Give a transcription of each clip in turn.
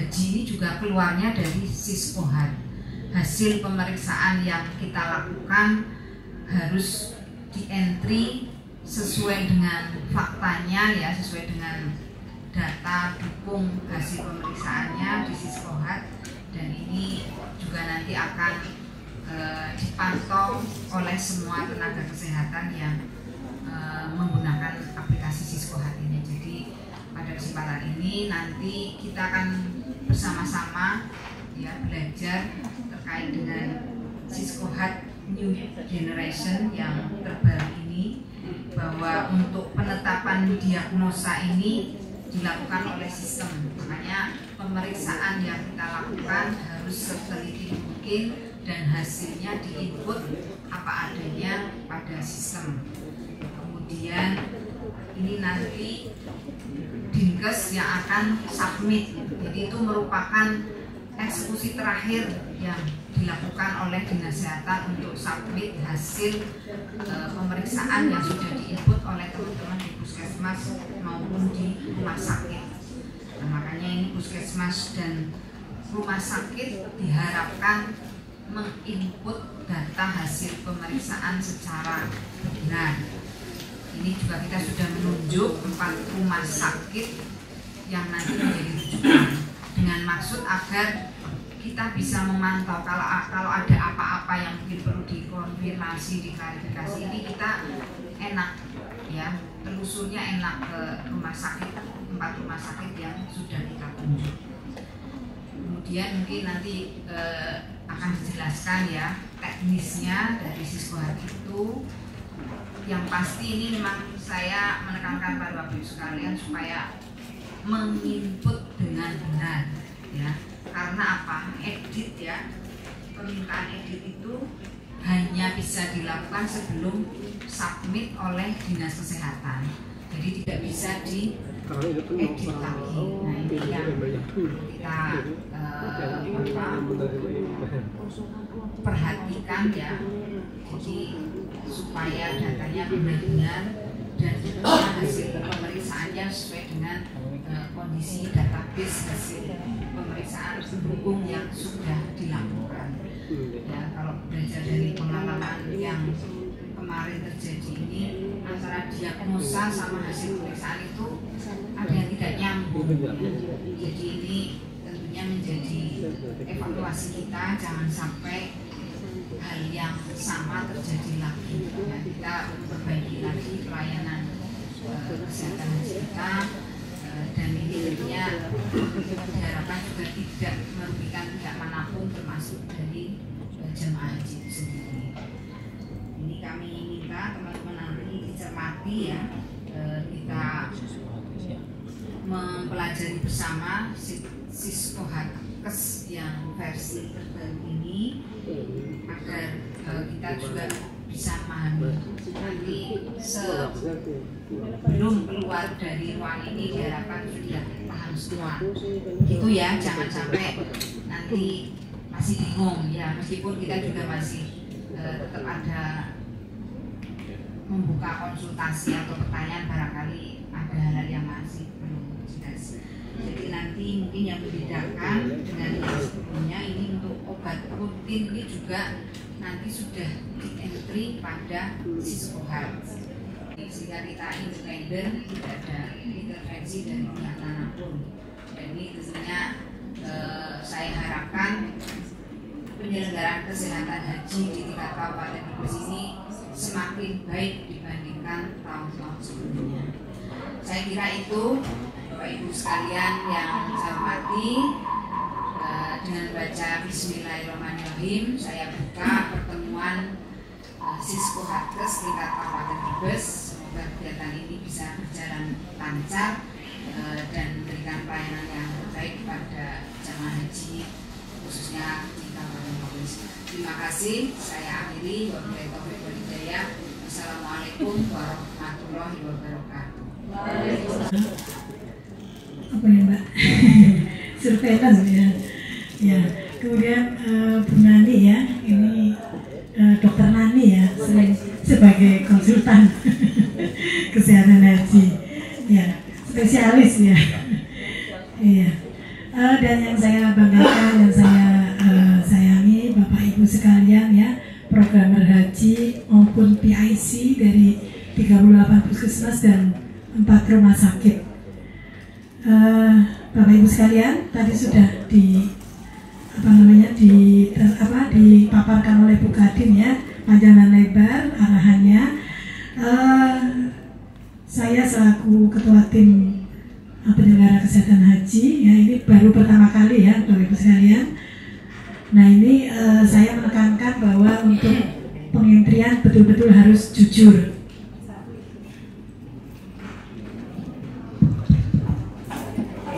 haji ini juga keluarnya dari Siskohat. Hasil pemeriksaan yang kita lakukan harus di-entry sesuai dengan faktanya ya, sesuai dengan data dukung hasil pemeriksaannya di Siskohat, dan ini juga nanti akan dipantau oleh semua tenaga kesehatan yang menggunakan aplikasi Siskohat ini. Jadi pada kesempatan ini nanti kita akan bersama-sama ya belajar terkait dengan Siskohat New Generation yang terbaru ini, bahwa untuk penetapan diagnosa ini dilakukan oleh sistem. Makanya pemeriksaan yang kita lakukan harus seteliti mungkin dan hasilnya diinput apa adanya pada sistem. Kemudian ini nanti Dinkes yang akan submit. Jadi itu merupakan eksekusi terakhir yang dilakukan oleh Dinas Kesehatan untuk submit hasil pemeriksaan yang sudah diinput oleh teman-teman di puskesmas maupun di rumah sakit. Nah, makanya ini puskesmas dan rumah sakit diharapkan menginput data hasil pemeriksaan secara benar. Ini juga kita sudah menunjuk 4 rumah sakit yang nanti menjadi rujukan dengan maksud agar kita bisa memantau kalau ada apa-apa yang mungkin perlu dikonfirmasi, diklarifikasi, ini kita enak ya, telusurnya enak ke rumah sakit, 4 rumah sakit yang sudah kita tunjuk. Kemudian mungkin nanti akan dijelaskan ya teknisnya dari Siskohat itu. Yang pasti ini memang saya menekankan pada Bapak Ibu sekalian supaya menginput dengan benar ya. Karena apa? Edit ya, permintaan edit itu hanya bisa dilakukan sebelum submit oleh Dinas Kesehatan. Jadi tidak bisa diedit lagi. Nah ini yang kita perhatikan ya. Jadi supaya datanya benar-benar dan hasil pemeriksaannya sesuai dengan kondisi database hasil pemeriksaan pendukung yang sudah dilakukan. Ya, kalau belajar dari pengalaman yang kemarin terjadi ini, antara diagnosa sama hasil pemeriksaan itu ada yang tidak nyambung. Jadi ini tentunya menjadi evaluasi kita, jangan sampai hal yang sama terjadi lagi. Ya, kita perbaiki lagi pelayanan kesehatan kita, dan ini tentunya diharapkan juga tidak merugikan pihak manapun termasuk dari jemaah haji itu sendiri. Ini kami minta teman-teman nanti dicermati ya, kita mempelajari bersama Siskohat yang versi terbaru ini agar kita juga bisa memahami. Nanti sebelum keluar dari ruang ini diharapkan sudah paham semua gitu ya, jangan sampai nanti masih bingung ya, meskipun kita juga masih tetap ada membuka konsultasi atau pertanyaan, barangkali ada hal-hal yang masih belum jelas. Jadi nanti mungkin yang membedakan dengan yang sebelumnya, ini untuk obat rutin ini juga nanti sudah di-entry pada Siskohat, sehingga kita independen, tidak ada intervensi dari pihak manapun. Dan ini tentunya saya harapkan penyelenggaraan kesehatan haji di tingkat kabupaten Brebes ini semakin baik dibandingkan tahun-tahun sebelumnya. Saya kira itu Bapak Ibu sekalian yang saya hormati, dengan baca Bismillahirrahmanirrahim saya buka pertemuan Siskohat tingkat Kabupaten Brebes. Semoga kegiatan ini bisa berjalan lancar dan memberikan pelayanan yang terbaik kepada jemaah haji khususnya di Kabupaten Brebes. Terima kasih. Saya akhiri. Wabillahi taufiq wal hidayah. Assalamualaikum warahmatullahi wabarakatuh. Apa ya Mbak? Surveillance ya. Ya. Kemudian Bu Nani ya, ini Dokter Nani ya, sebagai konsultan kesehatan haji, ya spesialis ya. Iya. Dan yang saya banggakan, yang saya sayangi Bapak Ibu sekalian ya, programmer haji maupun PIC dari 38 puskesmas dan 4 rumah sakit. Bapak Ibu sekalian, tadi sudah dipaparkan oleh Bu Kadin ya, panjang dan lebar arahannya. Saya selaku ketua tim penyelenggara kesehatan haji ya, ini baru pertama kali ya Bapak Ibu sekalian. Nah ini saya menekankan bahwa untuk pengentrian betul-betul harus jujur.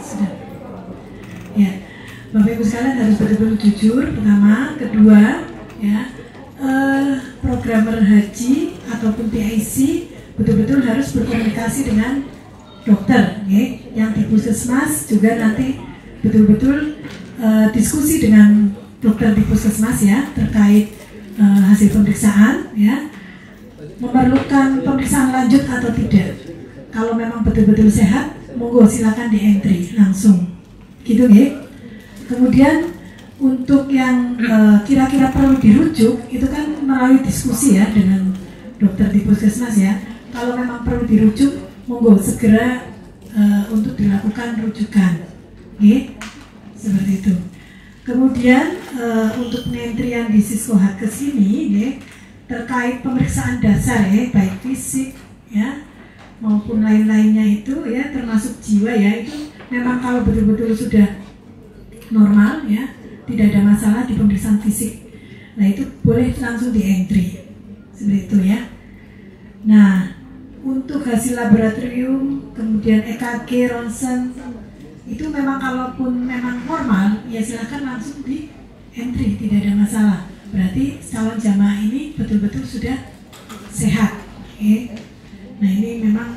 Sudah. Ya, Bapak Ibu sekalian harus betul-betul jujur. Pertama, kedua ya, programmer haji ataupun PIC betul-betul harus berkomunikasi dengan dokter, okay? Yang di puskesmas juga nanti betul-betul diskusi dengan dokter di puskesmas ya terkait hasil pemeriksaan ya, memerlukan pemeriksaan lanjut atau tidak. Kalau memang betul-betul sehat, monggo silakan di entry langsung, gitu ya. Kemudian untuk yang kira-kira perlu dirujuk itu kan melalui diskusi ya dengan dokter di puskesmas ya. Kalau memang perlu dirujuk, monggo segera untuk dilakukan rujukan, okay? Seperti itu. Kemudian untuk pengentrian di Siskohat kesini, okay, terkait pemeriksaan dasar ya, baik fisik ya maupun lain-lainnya itu ya, termasuk jiwa ya, itu memang kalau betul-betul sudah normal ya, tidak ada masalah di pemeriksaan fisik. Nah itu boleh langsung di entry, seperti itu ya. Nah untuk hasil laboratorium, kemudian EKG, ronsen, itu memang kalaupun memang normal, ya silakan langsung di entry, tidak ada masalah. Berarti calon jamaah ini betul-betul sudah sehat. Okay? Nah ini memang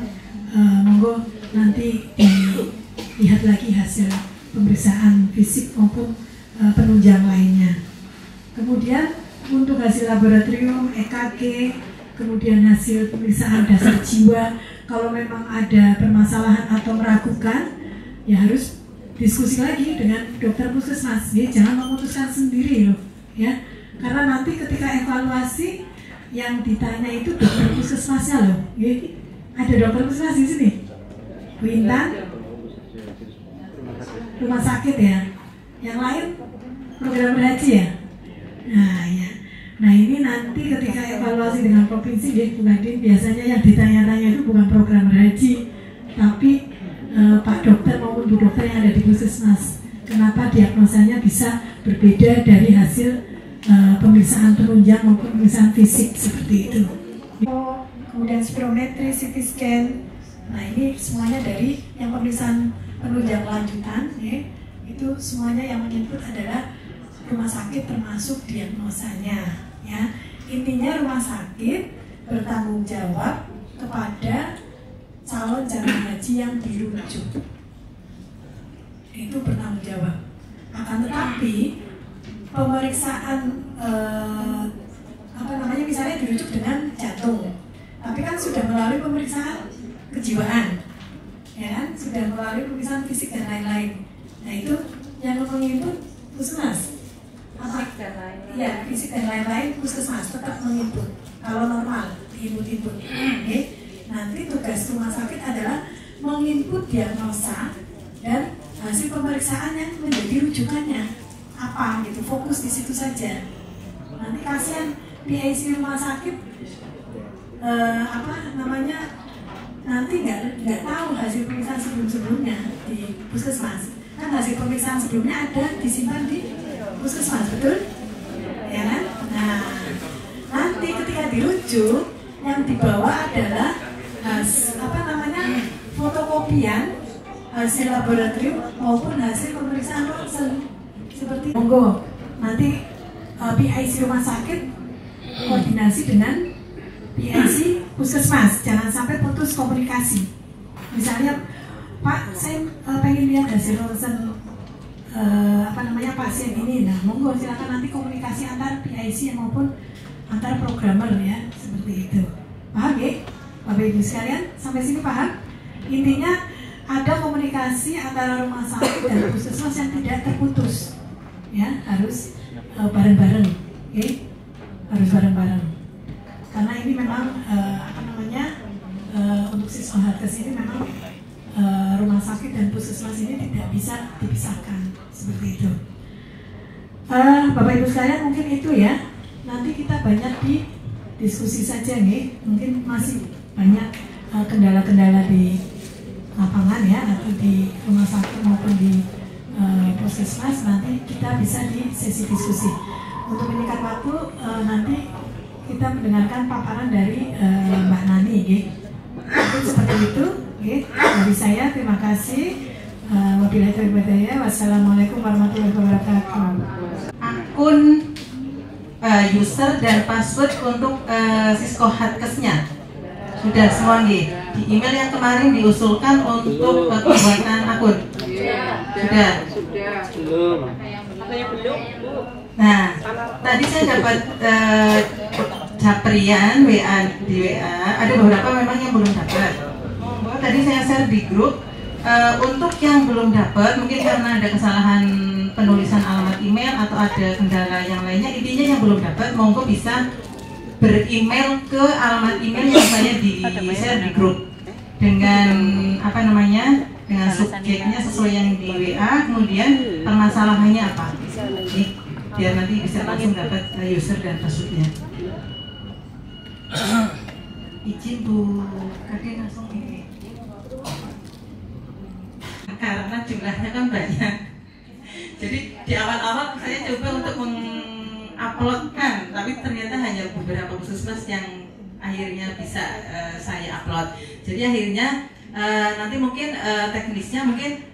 monggo nanti dilihat lagi hasil pemeriksaan fisik maupun penunjang lainnya. Kemudian untuk hasil laboratorium, EKG, kemudian hasil pemeriksaan dasar jiwa, kalau memang ada permasalahan atau meragukan, ya harus diskusi lagi dengan dokter puskesmas. Ya, jangan memutuskan sendiri loh, ya. Karena nanti ketika evaluasi yang ditanya itu dokter puskesmasnya loh. Ya. Ada dokter puskesmas di sini, Bu Intan, rumah sakit ya. Yang lain program haji ya. Nah ya. Nah ini nanti ketika evaluasi dengan provinsi ya Bu Kadin, biasanya yang ditanya-tanya itu bukan program haji, tapi Pak dokter maupun Bu dokter yang ada di puskesmas. Kenapa diagnosanya bisa berbeda dari hasil pemeriksaan penunjang maupun pemeriksaan fisik seperti itu. Kemudian spirometri, CT scan. Nah ini semuanya dari yang pemeriksaan penunjang lanjutan ya, itu semuanya yang menyebut adalah rumah sakit termasuk diagnosanya. Ya, intinya rumah sakit bertanggung jawab kepada calon jamaah haji yang dirujuk. Itu bertanggung jawab. Akan tetapi pemeriksaan misalnya dirujuk dengan jantung, tapi kan sudah melalui pemeriksaan kejiwaan, ya kan, sudah melalui pemeriksaan fisik dan lain-lain. Nah itu yang menginput puskesmas. Ya, fisik dan lain-lain puskesmas tetap menginput. Kalau normal diinput-input. Okay. Nanti tugas rumah sakit adalah menginput diagnosa dan hasil pemeriksaan yang menjadi rujukannya apa gitu, fokus di situ saja. Nanti kasihan PIC rumah sakit nanti nggak tahu hasil pemeriksaan sebelumnya di puskesmas. Kan hasil pemeriksaan sebelumnya ada disimpan di puskesmas, betul? Ya kan? Nah, nanti ketika dirujuk yang dibawa adalah fotokopian hasil laboratorium maupun hasil pemeriksaan ronsen. Seperti monggo nanti PIC rumah sakit koordinasi dengan PIC puskesmas, jangan sampai putus komunikasi. Misalnya, Pak, saya pengen lihat hasil ronsen pasien ini. Nah, monggo silakan nanti komunikasi antar PIC maupun antar programmer ya, seperti itu. Paham ya? Bapak Ibu sekalian, sampai sini paham? Intinya ada komunikasi komunikasi antara rumah sakit dan puskesmas yang tidak terputus, ya, harus bareng-bareng, harus bareng-bareng. Karena ini memang untuk Siskohatkes ini memang rumah sakit dan puskesmas ini tidak bisa dipisahkan seperti itu. Bapak Ibu sekalian, mungkin itu ya. Nanti kita banyak di diskusi saja nih. Mungkin masih banyak kendala-kendala di lapangan ya, atau di rumah sakit maupun di puskesmas. Nanti kita bisa di sesi diskusi. Untuk menyingkat waktu, nanti kita mendengarkan paparan dari Mbak Nani. Mungkin seperti itu. Dari saya, terima kasih. Wabillahi taufiq wal hidayah. Wassalamualaikum warahmatullahi wabarakatuh. Akun user dan password untuk Siskohatkesnya sudah semua nih. Di email yang kemarin diusulkan untuk pembuatan akun sudah. Nah, tadi saya dapat japrian WA di WA. Ada beberapa memang yang belum dapat. Tadi saya share di grup. Untuk yang belum dapat, mungkin karena ada kesalahan penulisan alamat email atau ada kendala yang lainnya, intinya yang belum dapat, monggo bisa beremail ke alamat email yang saya di share di grup dengan dengan subjeknya sesuai yang di WA, kemudian permasalahannya apa, biar nanti bisa langsung dapat user dan passwordnya. Izin Bu Kadin langsung ini. Karena jumlahnya kan banyak, jadi di awal-awal saya coba untuk menguploadkan, tapi ternyata hanya beberapa puskesmas yang akhirnya bisa saya upload. Jadi akhirnya nanti mungkin teknisnya mungkin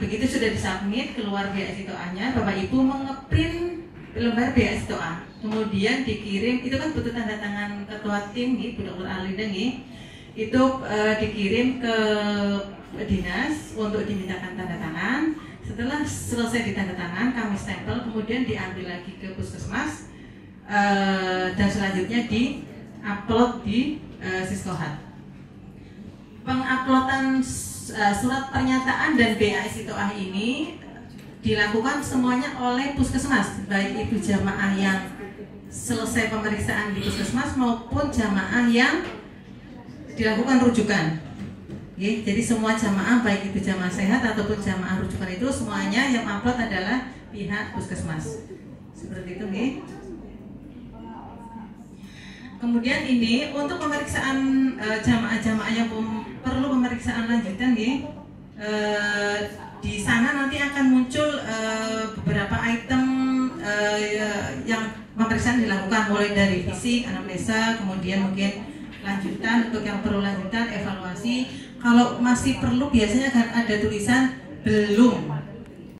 begitu sudah disubmit keluar BASITOA-nya, Bapak Ibu mengeprint lembar BASITOA, kemudian dikirim. Itu kan butuh tanda tangan ketua tim Bu Dr. Alinda itu dikirim ke dinas untuk dimintakan tanda tangan. Setelah selesai ditanda tangan, kami stempel, kemudian diambil lagi ke puskesmas dan selanjutnya di-upload di Siskohat. Penguploadan surat pernyataan dan BASITOA ini dilakukan semuanya oleh puskesmas, baik itu jamaah yang selesai pemeriksaan di puskesmas maupun jamaah yang dilakukan rujukan. Jadi semua jamaah, baik itu jamaah sehat ataupun jamaah rujukan, itu semuanya yang upload adalah pihak puskesmas. Seperti itu nih. Kemudian ini untuk pemeriksaan jamaah-jamaah yang perlu pemeriksaan lanjutan nih, di sana nanti akan muncul beberapa item yang pemeriksaan dilakukan, mulai dari fisik, anamnesa, kemudian mungkin lanjutan untuk yang perlu lanjutan, evaluasi. Kalau masih perlu biasanya akan ada tulisan belum